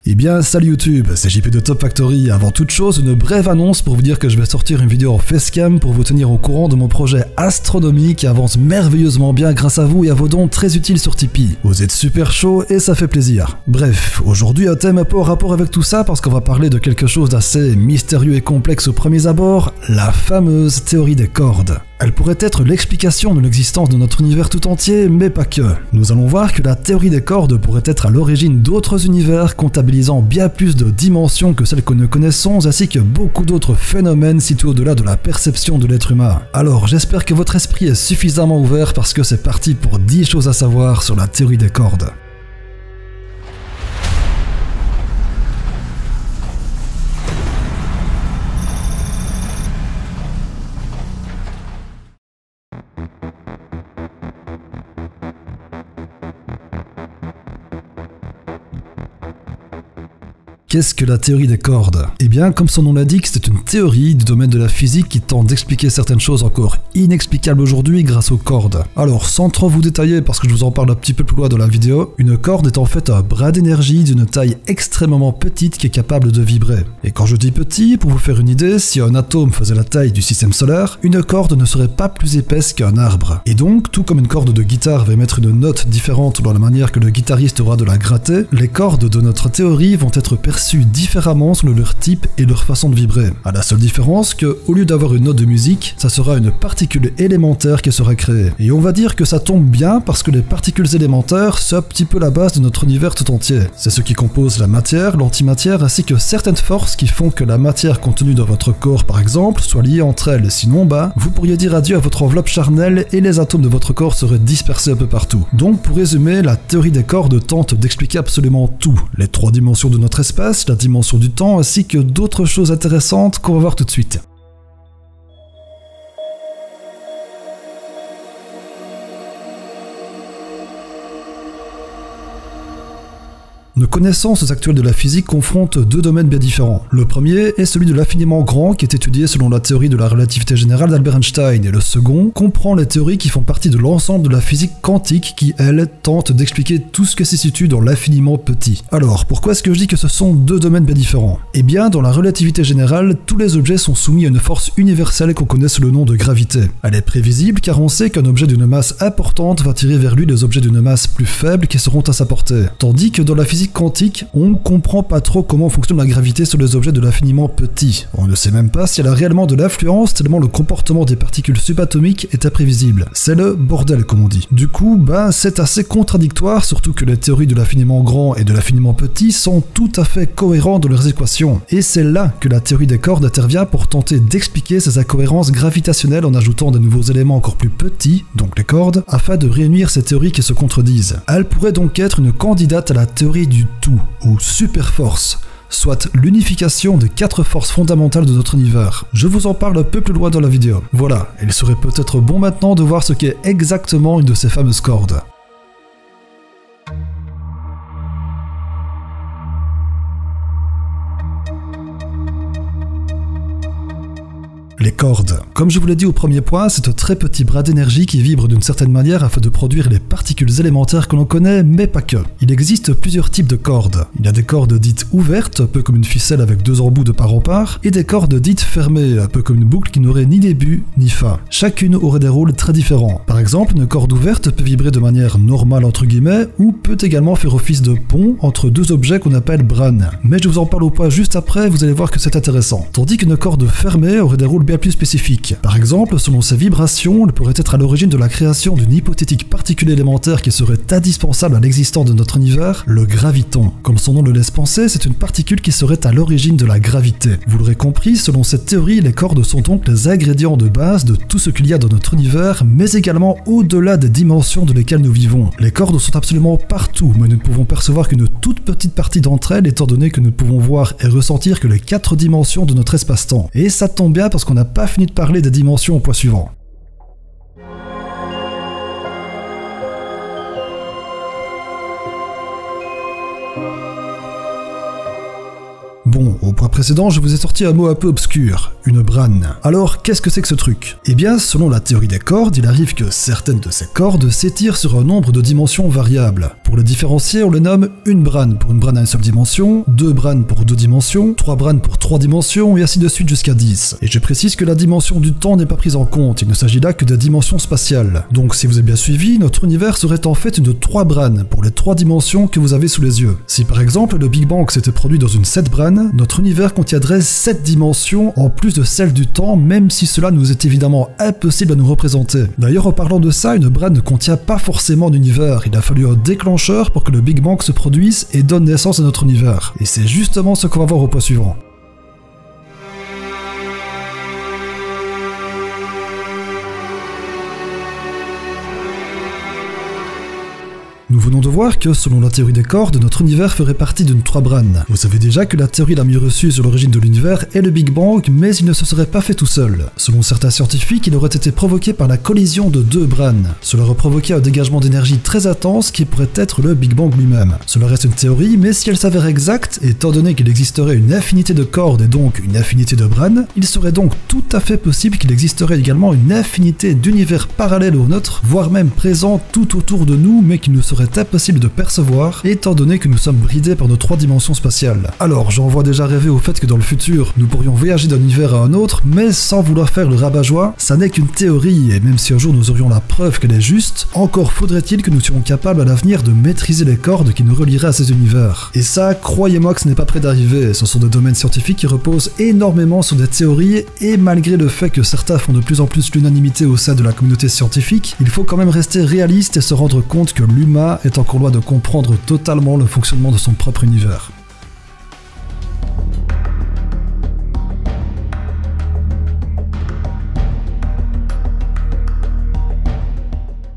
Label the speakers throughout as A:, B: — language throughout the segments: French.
A: Eh bien salut YouTube, c'est JP de Top Factory. Avant toute chose, une brève annonce pour vous dire que je vais sortir une vidéo en facecam pour vous tenir au courant de mon projet Astronomie qui avance merveilleusement bien grâce à vous et à vos dons très utiles sur Tipeee. Vous êtes super chaud et ça fait plaisir. Bref, aujourd'hui un thème un peu en rapport avec tout ça parce qu'on va parler de quelque chose d'assez mystérieux et complexe aux premiers abords, la fameuse théorie des cordes. Elle pourrait être l'explication de l'existence de notre univers tout entier, mais pas que. Nous allons voir que la théorie des cordes pourrait être à l'origine d'autres univers comptabilisant bien plus de dimensions que celles que nous connaissons, ainsi que beaucoup d'autres phénomènes situés au-delà de la perception de l'être humain. Alors j'espère que votre esprit est suffisamment ouvert parce que c'est parti pour 10 choses à savoir sur la théorie des cordes. Qu'est-ce que la théorie des cordes? Eh bien, comme son nom l'indique, c'est une théorie du domaine de la physique qui tente d'expliquer certaines choses encore inexplicables aujourd'hui grâce aux cordes. Alors, sans trop vous détailler parce que je vous en parle un petit peu plus loin dans la vidéo, une corde est en fait un bras d'énergie d'une taille extrêmement petite qui est capable de vibrer. Et quand je dis petit, pour vous faire une idée, si un atome faisait la taille du système solaire, une corde ne serait pas plus épaisse qu'un arbre. Et donc, tout comme une corde de guitare va émettre une note différente dans la manière que le guitariste aura de la gratter, les cordes de notre théorie vont être perçues différemment selon leur type et leur façon de vibrer. À la seule différence que, au lieu d'avoir une note de musique, ça sera une particule élémentaire qui sera créée. Et on va dire que ça tombe bien parce que les particules élémentaires, c'est un petit peu la base de notre univers tout entier. C'est ce qui compose la matière, l'antimatière, ainsi que certaines forces qui font que la matière contenue dans votre corps, par exemple, soit liée entre elles. Sinon, vous pourriez dire adieu à votre enveloppe charnelle et les atomes de votre corps seraient dispersés un peu partout. Donc, pour résumer, la théorie des cordes tente d'expliquer absolument tout. Les 3 dimensions de notre espace, la dimension du temps, ainsi que d'autres choses intéressantes qu'on va voir tout de suite. Nos connaissances actuelles de la physique confrontent 2 domaines bien différents. Le premier est celui de l'infiniment grand qui est étudié selon la théorie de la relativité générale d'Albert Einstein, et le second comprend les théories qui font partie de l'ensemble de la physique quantique qui, elle, tente d'expliquer tout ce qui se situe dans l'infiniment petit. Alors, pourquoi est-ce que je dis que ce sont 2 domaines bien différents? Eh bien, dans la relativité générale, tous les objets sont soumis à une force universelle qu'on connaît sous le nom de gravité. Elle est prévisible car on sait qu'un objet d'une masse importante va tirer vers lui des objets d'une masse plus faible qui seront à sa portée. Tandis que dans la physique quantique, on ne comprend pas trop comment fonctionne la gravité sur les objets de l'infiniment petit. On ne sait même pas si elle a réellement de l'influence tellement le comportement des particules subatomiques est imprévisible. C'est le bordel comme on dit. Du coup, c'est assez contradictoire, surtout que les théories de l'infiniment grand et de l'infiniment petit sont tout à fait cohérentes dans leurs équations. Et c'est là que la théorie des cordes intervient pour tenter d'expliquer ces incohérences gravitationnelles en ajoutant de nouveaux éléments encore plus petits, donc les cordes, afin de réunir ces théories qui se contredisent. Elle pourrait donc être une candidate à la théorie du tout, ou superforce, soit l'unification des 4 forces fondamentales de notre univers. Je vous en parle un peu plus loin dans la vidéo. Voilà, il serait peut-être bon maintenant de voir ce qu'est exactement une de ces fameuses cordes. Les cordes. Comme je vous l'ai dit au premier point, c'est un très petit bras d'énergie qui vibre d'une certaine manière afin de produire les particules élémentaires que l'on connaît, mais pas que. Il existe plusieurs types de cordes. Il y a des cordes dites ouvertes, un peu comme une ficelle avec 2 embouts de part en part, et des cordes dites fermées, un peu comme une boucle qui n'aurait ni début ni fin. Chacune aurait des rôles très différents. Par exemple, une corde ouverte peut vibrer de manière normale entre guillemets, ou peut également faire office de pont entre 2 objets qu'on appelle bran. Mais je vous en parle au point juste après, vous allez voir que c'est intéressant. Tandis qu'une corde fermée aurait des rôles bien plus spécifiques. Par exemple, selon ses vibrations, elle pourrait être à l'origine de la création d'une hypothétique particule élémentaire qui serait indispensable à l'existence de notre univers, le graviton. Comme son nom le laisse penser, c'est une particule qui serait à l'origine de la gravité. Vous l'aurez compris, selon cette théorie, les cordes sont donc les ingrédients de base de tout ce qu'il y a dans notre univers, mais également au-delà des dimensions de lesquelles nous vivons. Les cordes sont absolument partout, mais nous ne pouvons percevoir qu'une toute petite partie d'entre elles, étant donné que nous ne pouvons voir et ressentir que les 4 dimensions de notre espace-temps. Et ça tombe bien parce qu'on n'a pas fini de parler des dimensions au point suivant. Bon, au point précédent, je vous ai sorti un mot un peu obscur, une brane. Alors, qu'est-ce que c'est que ce truc? Eh bien, selon la théorie des cordes, il arrive que certaines de ces cordes s'étirent sur un nombre de dimensions variables. Pour les différencier, on les nomme une brane pour une brane à une seule dimension, 2 branes pour 2 dimensions, 3 branes pour 3 dimensions, et ainsi de suite jusqu'à 10. Et je précise que la dimension du temps n'est pas prise en compte, il ne s'agit là que des dimensions spatiales. Donc si vous avez bien suivi, notre univers serait en fait une de 3 branes pour les 3 dimensions que vous avez sous les yeux. Si par exemple le Big Bang s'était produit dans une 7 brane, notre univers contiendrait 7 dimensions en plus de celle du temps, même si cela nous est évidemment impossible à nous représenter. D'ailleurs, en parlant de ça, une brane ne contient pas forcément d'univers, il a fallu un déclencheur pour que le Big Bang se produise et donne naissance à notre univers. Et c'est justement ce qu'on va voir au point suivant. Nous venons de voir que, selon la théorie des cordes, notre univers ferait partie d'une 3 branes. Vous savez déjà que la théorie la mieux reçue sur l'origine de l'univers est le Big Bang, mais il ne se serait pas fait tout seul. Selon certains scientifiques, il aurait été provoqué par la collision de 2 branes. Cela aurait provoqué un dégagement d'énergie très intense qui pourrait être le Big Bang lui-même. Cela reste une théorie, mais si elle s'avère exacte, étant donné qu'il existerait une infinité de cordes et donc une infinité de branes, il serait donc tout à fait possible qu'il existerait également une infinité d'univers parallèles au nôtre, voire même présents tout autour de nous, mais qui ne serait impossible de percevoir, étant donné que nous sommes bridés par nos 3 dimensions spatiales. Alors, j'en vois déjà rêver au fait que dans le futur, nous pourrions voyager d'un univers à un autre, mais sans vouloir faire le rabat-joie, ça n'est qu'une théorie, et même si un jour nous aurions la preuve qu'elle est juste, encore faudrait-il que nous soyons capables à l'avenir de maîtriser les cordes qui nous relieraient à ces univers. Et ça, croyez-moi que ce n'est pas près d'arriver, ce sont des domaines scientifiques qui reposent énormément sur des théories, et malgré le fait que certains font de plus en plus l'unanimité au sein de la communauté scientifique, il faut quand même rester réaliste et se rendre compte que l'humain est encore loin de comprendre totalement le fonctionnement de son propre univers.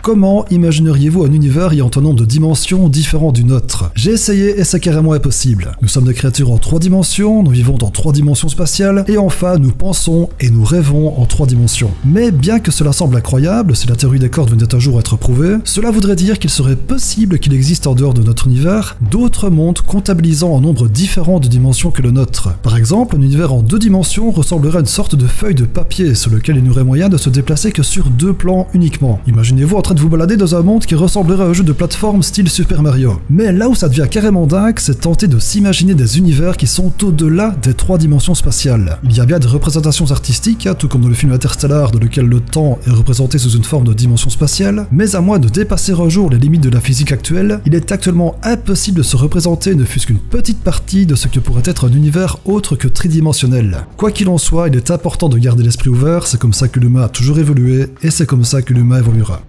A: Comment imagineriez-vous un univers ayant un nombre de dimensions différent du nôtre? J'ai essayé et c'est carrément impossible. Nous sommes des créatures en 3 dimensions, nous vivons dans 3 dimensions spatiales, et enfin nous pensons et nous rêvons en 3 dimensions. Mais bien que cela semble incroyable, si la théorie des cordes venait un jour être prouvée, cela voudrait dire qu'il serait possible qu'il existe en dehors de notre univers d'autres mondes comptabilisant un nombre différent de dimensions que le nôtre. Par exemple, un univers en 2 dimensions ressemblerait à une sorte de feuille de papier sur lequel il n'y aurait moyen de se déplacer que sur 2 plans uniquement. Imaginez-vous en train de vous balader dans un monde qui ressemblerait à un jeu de plateforme style Super Mario. Mais là où ça devient carrément dingue, c'est tenter de s'imaginer des univers qui sont au-delà des 3 dimensions spatiales. Il y a bien des représentations artistiques, tout comme dans le film Interstellar, dans lequel le temps est représenté sous une forme de dimension spatiale, mais à moins de dépasser un jour les limites de la physique actuelle, il est actuellement impossible de se représenter ne fût-ce qu'une petite partie de ce que pourrait être un univers autre que tridimensionnel. Quoi qu'il en soit, il est important de garder l'esprit ouvert, c'est comme ça que l'humain a toujours évolué, et c'est comme ça que l'humain évoluera.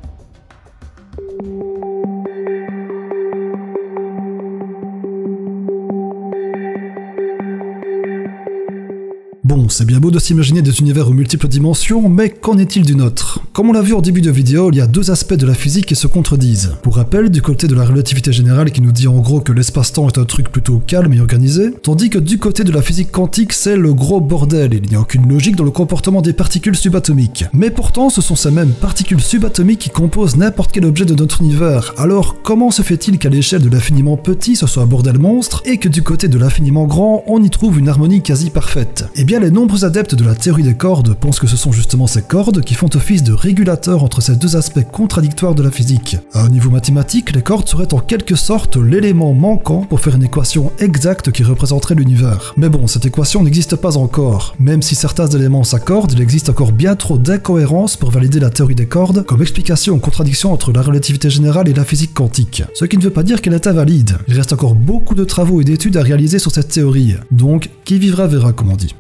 A: Bon, c'est bien beau de s'imaginer des univers aux multiples dimensions, mais qu'en est-il du nôtre? Comme on l'a vu en début de vidéo, il y a 2 aspects de la physique qui se contredisent. Pour rappel, du côté de la relativité générale qui nous dit en gros que l'espace-temps est un truc plutôt calme et organisé, tandis que du côté de la physique quantique, c'est le gros bordel, il n'y a aucune logique dans le comportement des particules subatomiques. Mais pourtant, ce sont ces mêmes particules subatomiques qui composent n'importe quel objet de notre univers. Alors, comment se fait-il qu'à l'échelle de l'infiniment petit, ce soit un bordel monstre, et que du côté de l'infiniment grand, on y trouve une harmonie quasi parfaite? Eh bien, les nombreux adeptes de la théorie des cordes pensent que ce sont justement ces cordes qui font office de régulateurs entre ces 2 aspects contradictoires de la physique. À un niveau mathématique, les cordes seraient en quelque sorte l'élément manquant pour faire une équation exacte qui représenterait l'univers. Mais bon, cette équation n'existe pas encore. Même si certains éléments s'accordent, il existe encore bien trop d'incohérences pour valider la théorie des cordes comme explication aux contradictions entre la relativité générale et la physique quantique. Ce qui ne veut pas dire qu'elle est invalide. Il reste encore beaucoup de travaux et d'études à réaliser sur cette théorie. Donc, qui vivra verra, comme on dit.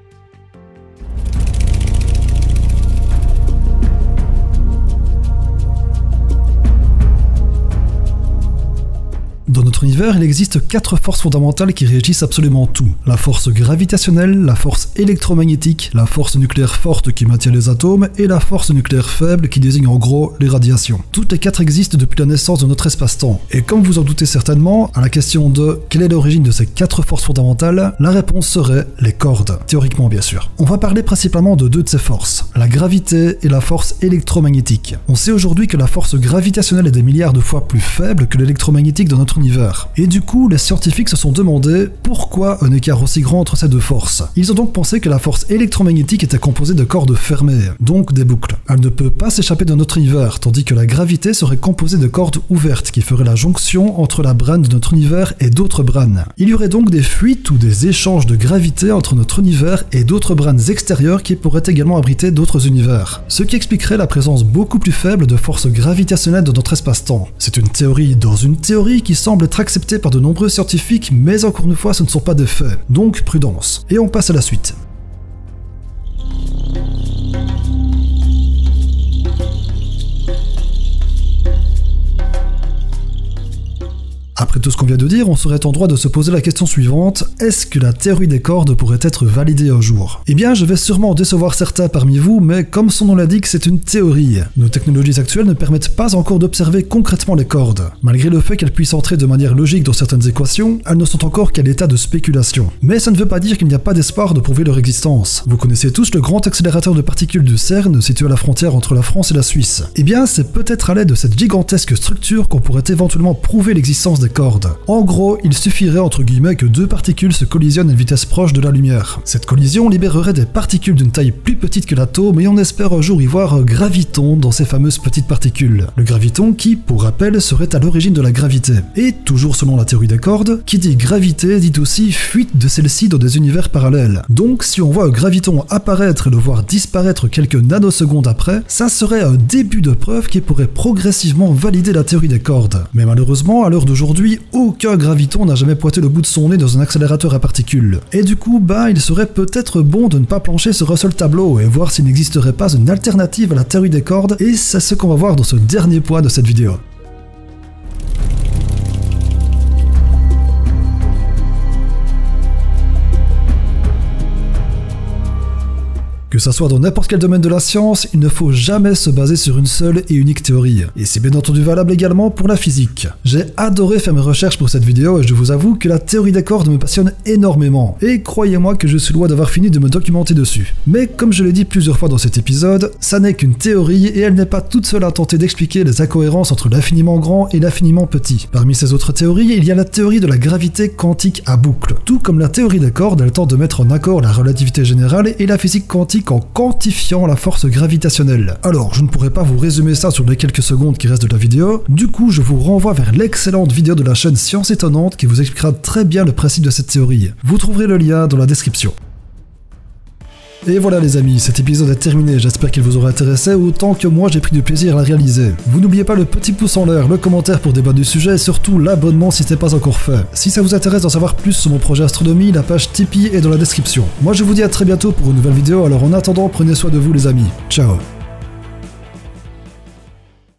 A: Dans notre univers, il existe 4 forces fondamentales qui régissent absolument tout. La force gravitationnelle, la force électromagnétique, la force nucléaire forte qui maintient les atomes et la force nucléaire faible qui désigne en gros les radiations. Toutes les 4 existent depuis la naissance de notre espace-temps. Et comme vous en doutez certainement, à la question de quelle est l'origine de ces 4 forces fondamentales, la réponse serait les cordes. Théoriquement bien sûr. On va parler principalement de 2 de ces forces, la gravité et la force électromagnétique. On sait aujourd'hui que la force gravitationnelle est des milliards de fois plus faible que l'électromagnétique dans notre notre univers. Et du coup, les scientifiques se sont demandé pourquoi un écart aussi grand entre ces deux forces. Ils ont donc pensé que la force électromagnétique était composée de cordes fermées, donc des boucles. Elle ne peut pas s'échapper de notre univers, tandis que la gravité serait composée de cordes ouvertes qui feraient la jonction entre la brane de notre univers et d'autres branes. Il y aurait donc des fuites ou des échanges de gravité entre notre univers et d'autres branes extérieures qui pourraient également abriter d'autres univers. Ce qui expliquerait la présence beaucoup plus faible de forces gravitationnelles dans notre espace-temps. C'est une théorie dans une théorie qui semble être acceptée par de nombreux scientifiques, mais encore une fois ce ne sont pas des faits. Donc prudence. Et on passe à la suite. Après tout ce qu'on vient de dire, on serait en droit de se poser la question suivante, est-ce que la théorie des cordes pourrait être validée un jour? Eh bien, je vais sûrement décevoir certains parmi vous, mais comme son nom l'indique, c'est une théorie. Nos technologies actuelles ne permettent pas encore d'observer concrètement les cordes. Malgré le fait qu'elles puissent entrer de manière logique dans certaines équations, elles ne sont encore qu'à l'état de spéculation. Mais ça ne veut pas dire qu'il n'y a pas d'espoir de prouver leur existence. Vous connaissez tous le grand accélérateur de particules du CERN, situé à la frontière entre la France et la Suisse. Eh bien, c'est peut-être à l'aide de cette gigantesque structure qu'on pourrait éventuellement prouver l'existence des cordes. En gros, il suffirait entre guillemets que deux particules se collisionnent à une vitesse proche de la lumière. Cette collision libérerait des particules d'une taille plus petite que l'atome et on espère un jour y voir un graviton dans ces fameuses petites particules. Le graviton qui, pour rappel, serait à l'origine de la gravité. Et toujours selon la théorie des cordes, qui dit gravité dit aussi fuite de celle-ci dans des univers parallèles. Donc si on voit un graviton apparaître et le voir disparaître quelques nanosecondes après, ça serait un début de preuve qui pourrait progressivement valider la théorie des cordes. Mais malheureusement, à l'heure d'aujourd'hui, aucun graviton n'a jamais pointé le bout de son nez dans un accélérateur à particules. Et du coup, il serait peut-être bon de ne pas plancher sur un seul tableau et voir s'il n'existerait pas une alternative à la théorie des cordes, et c'est ce qu'on va voir dans ce dernier point de cette vidéo. Que ça soit dans n'importe quel domaine de la science, il ne faut jamais se baser sur une seule et unique théorie. Et c'est bien entendu valable également pour la physique. J'ai adoré faire mes recherches pour cette vidéo et je vous avoue que la théorie des cordes me passionne énormément. Et croyez-moi que je suis loin d'avoir fini de me documenter dessus. Mais comme je l'ai dit plusieurs fois dans cet épisode, ça n'est qu'une théorie et elle n'est pas toute seule à tenter d'expliquer les incohérences entre l'infiniment grand et l'infiniment petit. Parmi ces autres théories, il y a la théorie de la gravité quantique à boucle. Tout comme la théorie des cordes, elle tente de mettre en accord la relativité générale et la physique quantique en quantifiant la force gravitationnelle. Alors, je ne pourrais pas vous résumer ça sur les quelques secondes qui restent de la vidéo, du coup je vous renvoie vers l'excellente vidéo de la chaîne Science Étonnante qui vous expliquera très bien le principe de cette théorie. Vous trouverez le lien dans la description. Et voilà les amis, cet épisode est terminé, j'espère qu'il vous aura intéressé autant que moi j'ai pris du plaisir à la réaliser. Vous n'oubliez pas le petit pouce en l'air, le commentaire pour débattre du sujet et surtout l'abonnement si ce n'est pas encore fait. Si ça vous intéresse d'en savoir plus sur mon projet Astronomie, la page Tipeee est dans la description. Moi je vous dis à très bientôt pour une nouvelle vidéo, alors en attendant prenez soin de vous les amis. Ciao.